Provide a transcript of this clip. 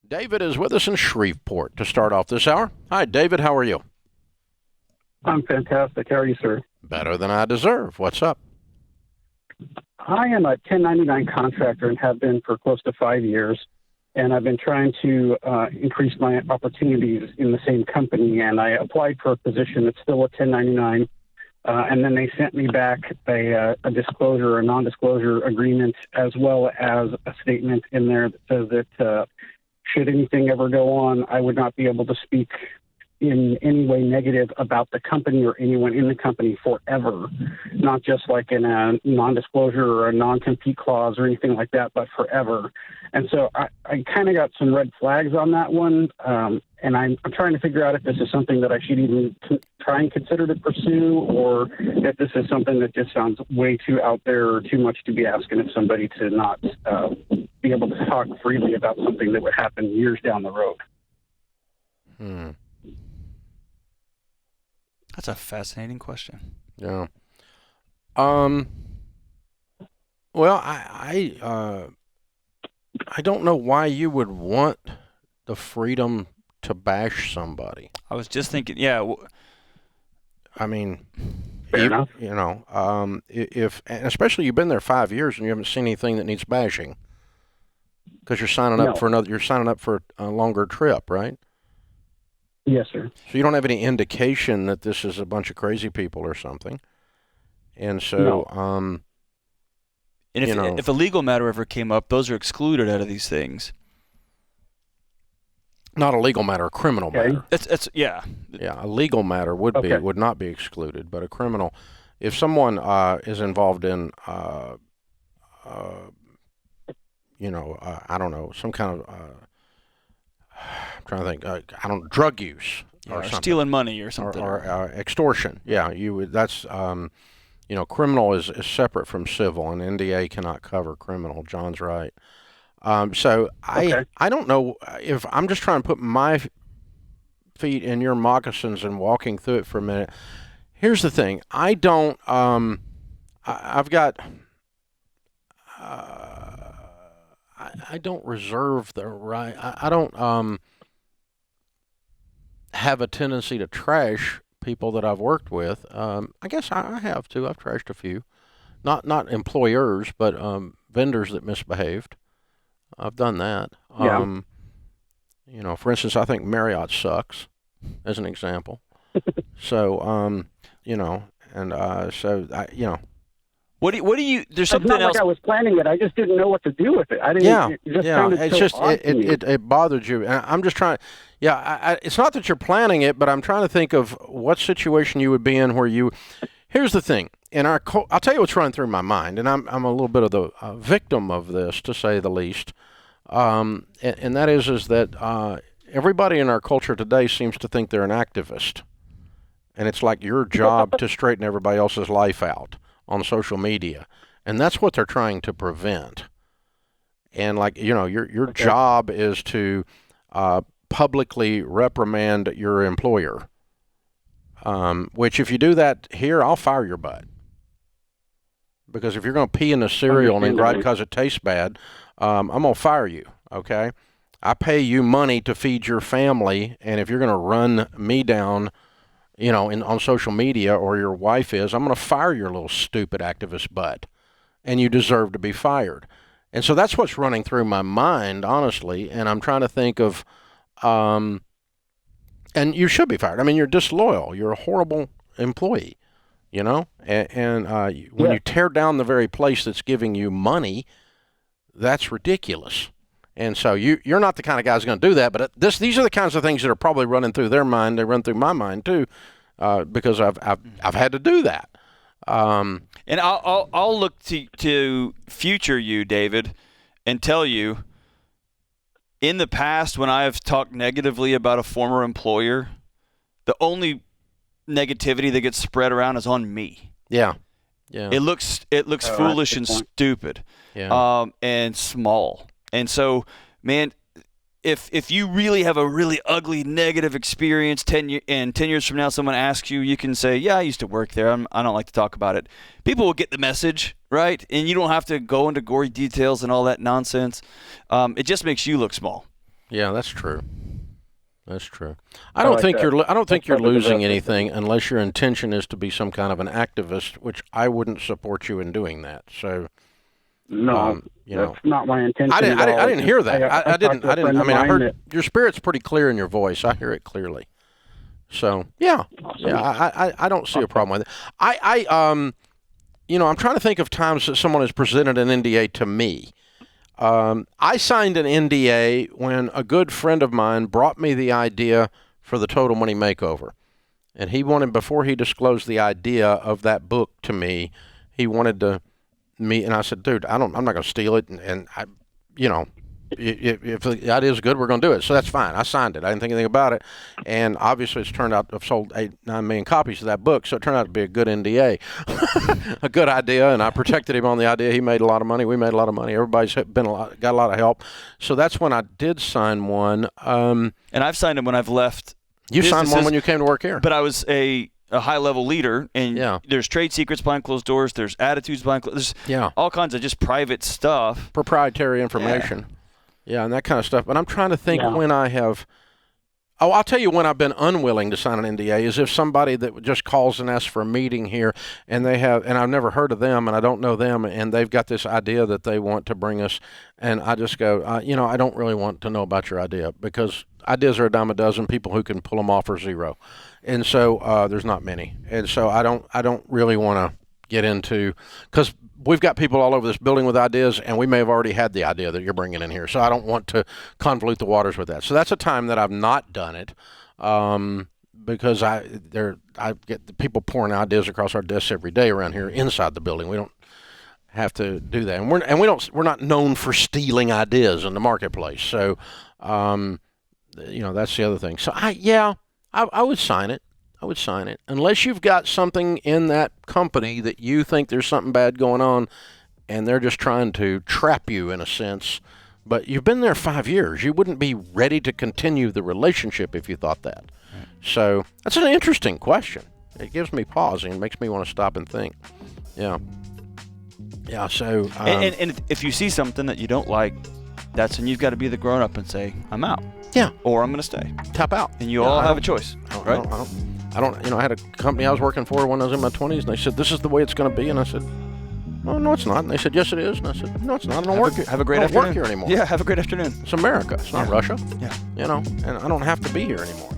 David is with us in Shreveport to start off this hour. Hi, David. How are you? I'm fantastic. How are you, sir? Better than I deserve. What's up? I am a 1099 contractor and have been for close to 5 years. And I've been trying to increase my opportunities in the same company. And I applied for a position that's still a 1099. And then they sent me back a disclosure or non-disclosure agreement, as well as a statement in there that says that should anything ever go on, I would not be able to speak in any way negative about the company or anyone in the company forever, not just like in a non-disclosure or a non-compete clause or anything like that, but forever. And so I kind of got some red flags on that one, and I'm trying to figure out if this is something that I should even try and consider to pursue, or if this is something that just sounds way too out there or too much to be asking of somebody to not be able to talk freely about something that would happen years down the road. That's a fascinating question. Yeah. Well, I don't know why you would want the freedom to bash somebody. I was just thinking, yeah. I mean, Fair enough. You know, if and especially you've been there 5 years and you haven't seen anything that needs bashing, because you're signing up for another. You're signing up for a longer trip, right? Yes, sir. So you don't have any indication that this is a bunch of crazy people or something. And so, and if a legal matter ever came up, those are excluded out of these things. Not a legal matter, a criminal matter. It's yeah. Yeah, a legal matter would not be excluded, but a criminal, if someone is involved in, I don't know, some kind of, I'm trying to think, drug use or something. Stealing money or something. Or extortion. Yeah, that's, criminal is separate from civil, and NDA cannot cover criminal. John's right. So I don't know if I'm just trying to put my feet in your moccasins and walking through it for a minute. Here's the thing. I don't, I don't reserve the right. I don't have a tendency to trash people that I've worked with. I guess I have too. I've trashed a few, not employers, but vendors that misbehaved. I've done that. Yeah. For instance, I think Marriott sucks, as an example. So, What do you? There's something not else. Like I was planning it. I just didn't know what to do with it. I didn't. Yeah, it just sounded it's so just odd to me. it bothered you. And I'm just trying. Yeah, it's not that you're planning it, but I'm trying to think of what situation you would be in where you. Here's the thing. I'll tell you what's running through my mind, and I'm a little bit of the victim of this, to say the least. And that is that everybody in our culture today seems to think they're an activist, and it's like your job to straighten everybody else's life out on social media, and that's what they're trying to prevent. And your job is to publicly reprimand your employer, which if you do that here, I'll fire your butt. Because if you're going to pee in the cereal and right because it tastes bad, I'm going to fire you, okay? I pay you money to feed your family, and if you're going to run me down on social media, or your wife is, I'm going to fire your little stupid activist butt, and you deserve to be fired. And so that's what's running through my mind, honestly, and I'm trying to think of, and you should be fired. I mean, you're disloyal. You're a horrible employee, and when you tear down the very place that's giving you money, that's ridiculous. And so you're not the kind of guy who's going to do that, but these are the kinds of things that are probably running through their mind. They run through my mind too, because I've had to do that. And I'll look to future you, David, and tell you, in the past when I've talked negatively about a former employer, the only negativity that gets spread around is on me. Yeah. It looks foolish and stupid, and small. And so, man, if you really have a really ugly negative experience, 10 years from now someone asks you, you can say, yeah, I used to work there. I don't like to talk about it. People will get the message, right? And you don't have to go into gory details and all that nonsense. It just makes you look small. Yeah, that's true. That's true. I don't think you're losing anything unless your intention is to be some kind of an activist, which I wouldn't support you in doing that. So, no, that's not my intention. I didn't hear that. I didn't. I mean, I heard your spirit's pretty clear in your voice. I hear it clearly. So, yeah, awesome. Yeah. I don't see a problem with it. I'm trying to think of times that someone has presented an NDA to me. I signed an NDA when a good friend of mine brought me the idea for the Total Money Makeover. And he wanted, before he disclosed the idea of that book to me, he wanted to meet, and I said, dude, I'm not going to steal it. And I, if the idea is good, we're going to do it. So that's fine. I signed it. I didn't think anything about it. And obviously it's turned out, I've sold 9 million copies of that book. So it turned out to be a good NDA, a good idea. And I protected him on the idea. He made a lot of money. We made a lot of money. Everybody's got a lot of help. So that's when I did sign one. And I've signed them when I've left. You signed one when you came to work here. But I was a high-level leader, and there's trade secrets behind closed doors. There's attitudes behind closed doors. There's all kinds of just private stuff. Proprietary information. Yeah, and that kind of stuff. But I'm trying to think when I have – I'll tell you when I've been unwilling to sign an NDA is if somebody that just calls and asks for a meeting here and they have – and I've never heard of them and I don't know them and they've got this idea that they want to bring us and I just go, I don't really want to know about your idea because ideas are a dime a dozen. People who can pull them off are zero. And so there's not many. And so I don't really want to get into – because – we've got people all over this building with ideas, and we may have already had the idea that you're bringing in here. So I don't want to convolute the waters with that. So that's a time that I've not done it because I get the people pouring ideas across our desks every day around here inside the building. We don't have to do that, and we're not known for stealing ideas in the marketplace. So that's the other thing. So I would sign it. I would sign it. Unless you've got something in that company that you think there's something bad going on and they're just trying to trap you in a sense. But you've been there 5 years. You wouldn't be ready to continue the relationship if you thought that. Right. So that's an interesting question. It gives me pause and makes me want to stop and think. Yeah. Yeah, so... And if you see something that you don't like, that's when you've got to be the grown-up and say, I'm out. Yeah. Or I'm going to stay. Tap out. And you all have a choice, right? I had a company I was working for when I was in my 20s, and they said, this is the way it's going to be. And I said, well, no, it's not. And they said, yes, it is. And I said, no, it's not. I don't work here. Have a great afternoon. I don't work here anymore. Yeah, have a great afternoon. It's America. It's not Russia. Yeah. And I don't have to be here anymore.